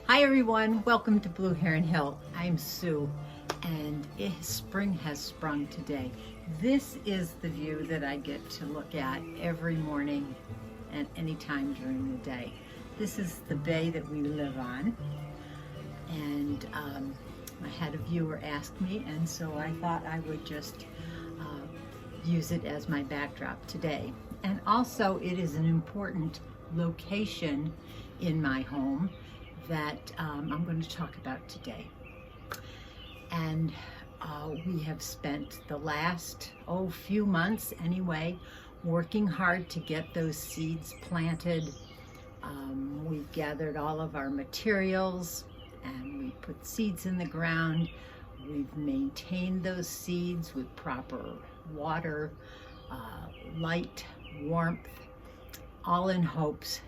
Hi everyone, welcome to Blue Heron Hill. I'm Sue and spring has sprung today. This is the view that I get to look at every morning and any time during the day. This is the bay that we live on, and I had a viewer ask me, and so I thought I would just use it as my backdrop today. And also it is an important location in my home that I'm going to talk about today. And we have spent the last few months anyway working hard to get those seeds planted. We gathered all of our materials and we put seeds in the ground. We've maintained those seeds with proper water, light, warmth, all in hopes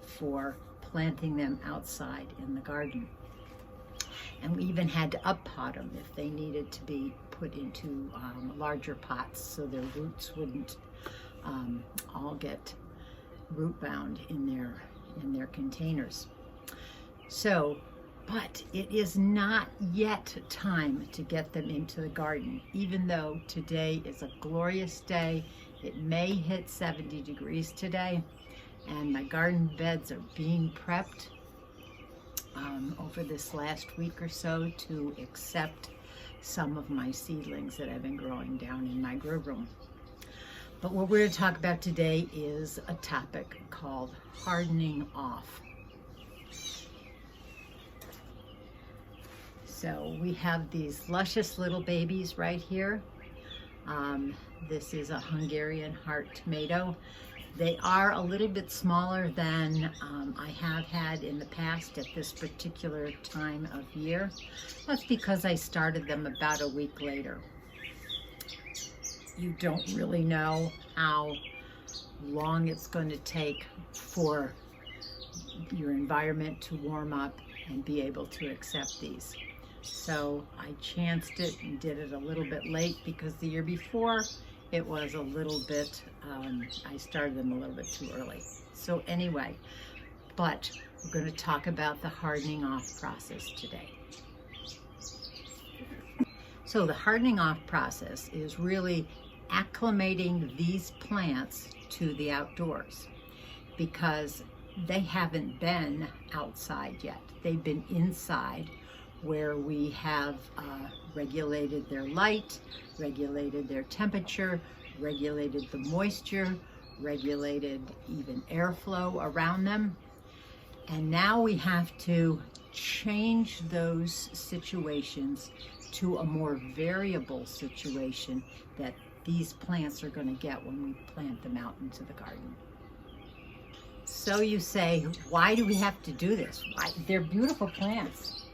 for planting them outside in the garden. And we even had to up-pot them if they needed to be put into larger pots so their roots wouldn't all get root bound in their containers. So, but it is not yet time to get them into the garden, even though today is a glorious day. It may hit 70 degrees today. And my garden beds are being prepped over this last week or so to accept some of my seedlings that I've been growing down in my grow room. But what we're going to talk about today is a topic called hardening off. So we have these luscious little babies right here. This is a Hungarian heart tomato. They are a little bit smaller than I have had in the past at this particular time of year. That's because I started them about a week later. You don't really know how long it's going to take for your environment to warm up and be able to accept these. So I chanced it and did it a little bit late because the year before it was a little bit, I started them a little bit too early. So anyway, but we're going to talk about the hardening off process today. So the hardening off process is really acclimating these plants to the outdoors because they haven't been outside yet. They've been inside where we have regulated their light, regulated their temperature, regulated the moisture, regulated even airflow around them. And now we have to change those situations to a more variable situation that these plants are going to get when we plant them out into the garden. So you say, why do we have to do this? Why? They're beautiful plants.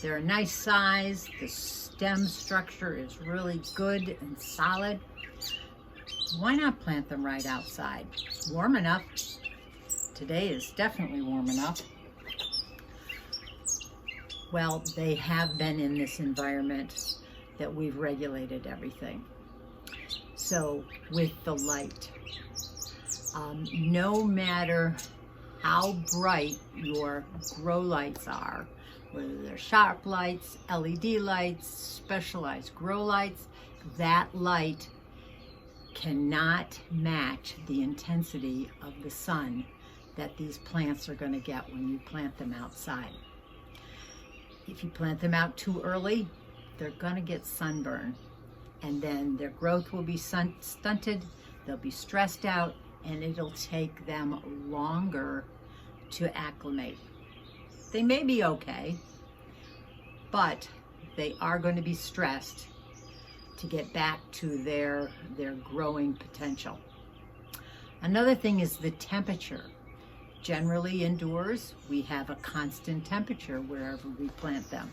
They're a nice size. The stem structure is really good and solid. Why not plant them right outside? Warm enough. Today is definitely warm enough. Well, they have been in this environment that we've regulated everything. So with the light, no matter how bright your grow lights are, whether they're sharp lights, LED lights, specialized grow lights, that light cannot match the intensity of the sun that these plants are going to get when you plant them outside. If you plant them out too early, they're going to get sunburn, and then their growth will be stunted, they'll be stressed out, and it'll take them longer to acclimate. They may be okay, but they are going to be stressed to get back to their growing potential. Another thing is the temperature. Generally indoors, we have a constant temperature wherever we plant them.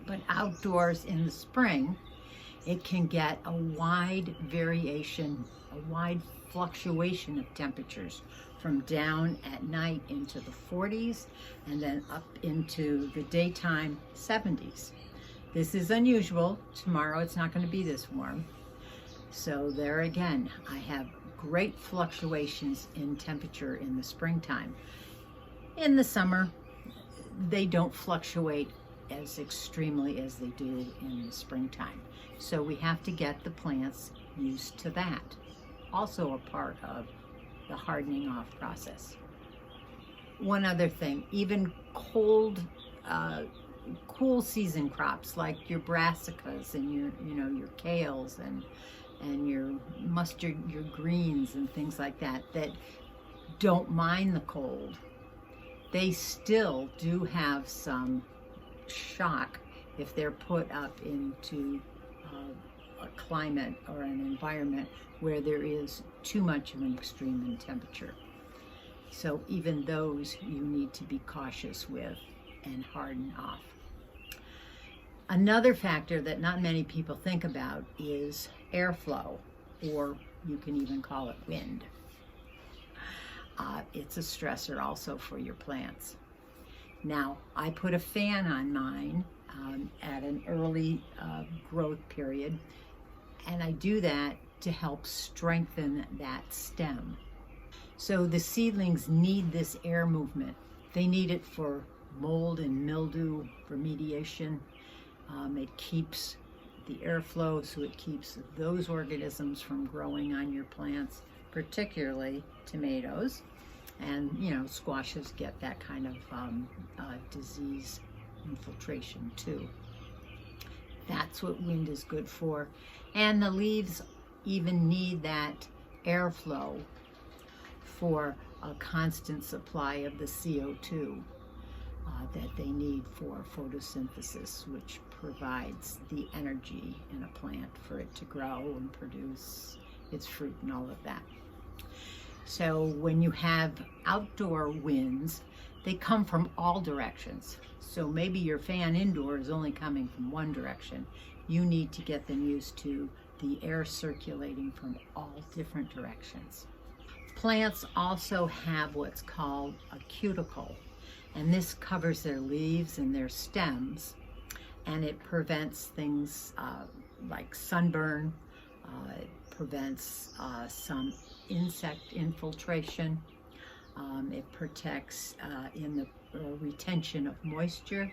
But outdoors in the spring, it can get a wide variation, a wide fluctuation of temperatures from down at night into the 40s and then up into the daytime 70s. This is unusual. Tomorrow it's not going to be this warm. So there again, I have great fluctuations in temperature in the springtime. In the summer, they don't fluctuate as extremely as they do in the springtime. So we have to get the plants used to that. Also a part of the hardening off process. One other thing, even cool season crops like your brassicas and your kales and your mustard, your greens and things like that don't mind the cold, they still do have some shock if they're put up into a climate or an environment where there is too much of an extreme in temperature. So even those you need to be cautious with and harden off. Another factor that not many people think about is airflow, or you can even call it wind. It's a stressor also for your plants. Now, I put a fan on mine at an early growth period, and I do that to help strengthen that stem. So the seedlings need this air movement. They need it for mold and mildew remediation. It keeps the airflow, so it keeps those organisms from growing on your plants, particularly tomatoes. And squashes get that kind of disease infiltration too. That's what wind is good for. And the leaves even need that airflow for a constant supply of the CO2 that they need for photosynthesis, which provides the energy in a plant for it to grow and produce its fruit and all of that. So when you have outdoor winds, they come from all directions. So maybe your fan indoor is only coming from one direction. You need to get them used to the air circulating from all different directions. Plants also have what's called a cuticle, and this covers their leaves and their stems, and it prevents things like sunburn. It prevents some insect infiltration. It protects in the retention of moisture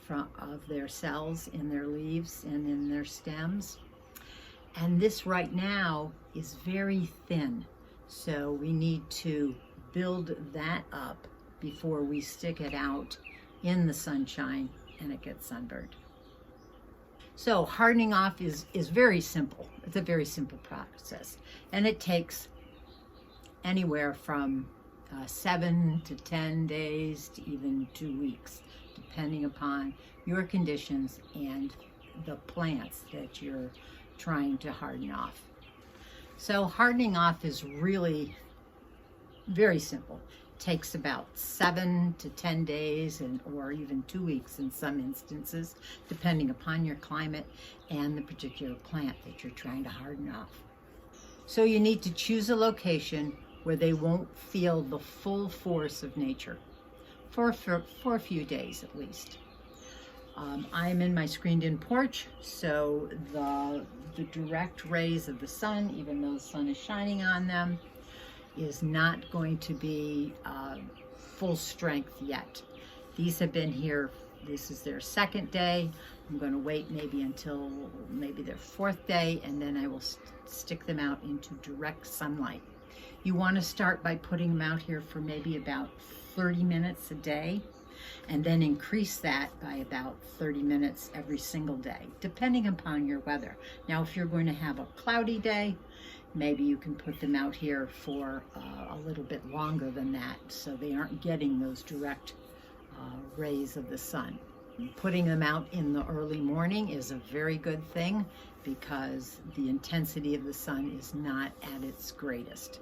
of their cells in their leaves and in their stems. And this right now is very thin, so we need to build that up before we stick it out in the sunshine and it gets sunburned. So hardening off is very simple. It's a very simple process, and it takes anywhere from 7 to 10 days to even 2 weeks, depending upon your conditions and the plants that you're trying to harden off. So hardening off is really very simple. It takes about 7 to 10 days or even 2 weeks in some instances, depending upon your climate and the particular plant that you're trying to harden off. So you need to choose a location where they won't feel the full force of nature for a few days at least. I'm in my screened-in porch, so the direct rays of the sun, even though the sun is shining on them, is not going to be full strength yet. These have been here, this is their second day. I'm going to wait maybe until their fourth day, and then I will stick them out into direct sunlight. You want to start by putting them out here for maybe about 30 minutes a day, and then increase that by about 30 minutes every single day, depending upon your weather. Now, if you're going to have a cloudy day, maybe you can put them out here for a little bit longer than that, so they aren't getting those direct rays of the sun. Putting them out in the early morning is a very good thing because the intensity of the sun is not at its greatest.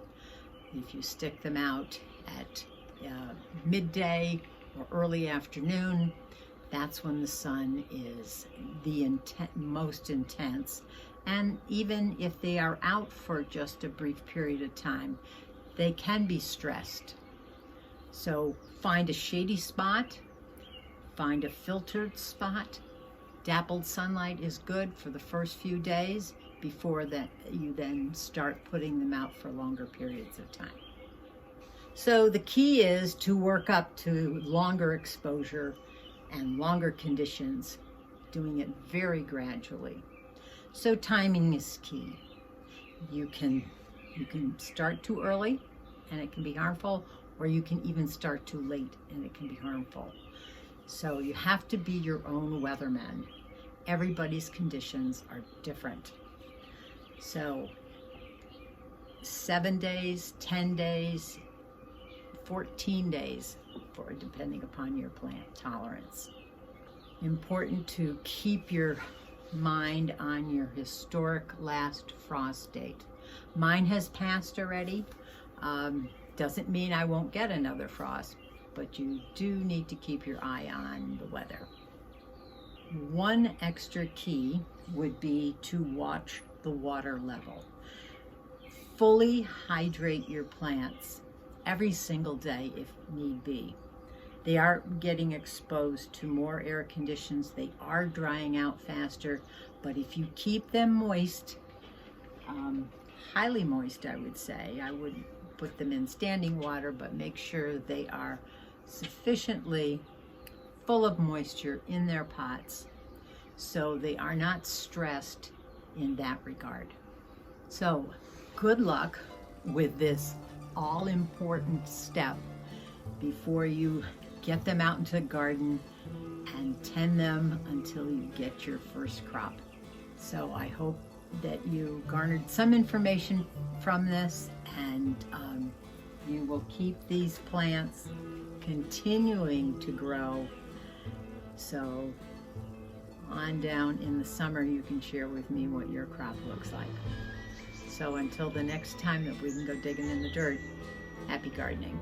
If you stick them out at midday or early afternoon, that's when the sun is the most intense. And even if they are out for just a brief period of time, they can be stressed. So find a shady spot, find a filtered spot. Dappled sunlight is good for the first few days before that you then start putting them out for longer periods of time. So the key is to work up to longer exposure and longer conditions, doing it very gradually. So timing is key. You can start too early and it can be harmful, or you can even start too late and it can be harmful. So you have to be your own weatherman. Everybody's conditions are different. So 7 days, 10 days, 14 days, depending upon your plant tolerance. Important to keep your mind on your historic last frost date. Mine has passed already. Doesn't mean I won't get another frost, but you do need to keep your eye on the weather. One extra key would be to watch the water level. Fully hydrate your plants every single day if need be. They are getting exposed to more air conditions. They are drying out faster, but if you keep them moist, highly moist, I would say. I wouldn't put them in standing water, but make sure they are sufficiently full of moisture in their pots so they are not stressed in that regard. So good luck with this all-important step before you get them out into the garden and tend them until you get your first crop. So I hope that you garnered some information from this, and you will keep these plants continuing to grow. So on down in the summer, you can share with me what your crop looks like. So until the next time that we can go digging in the dirt, happy gardening.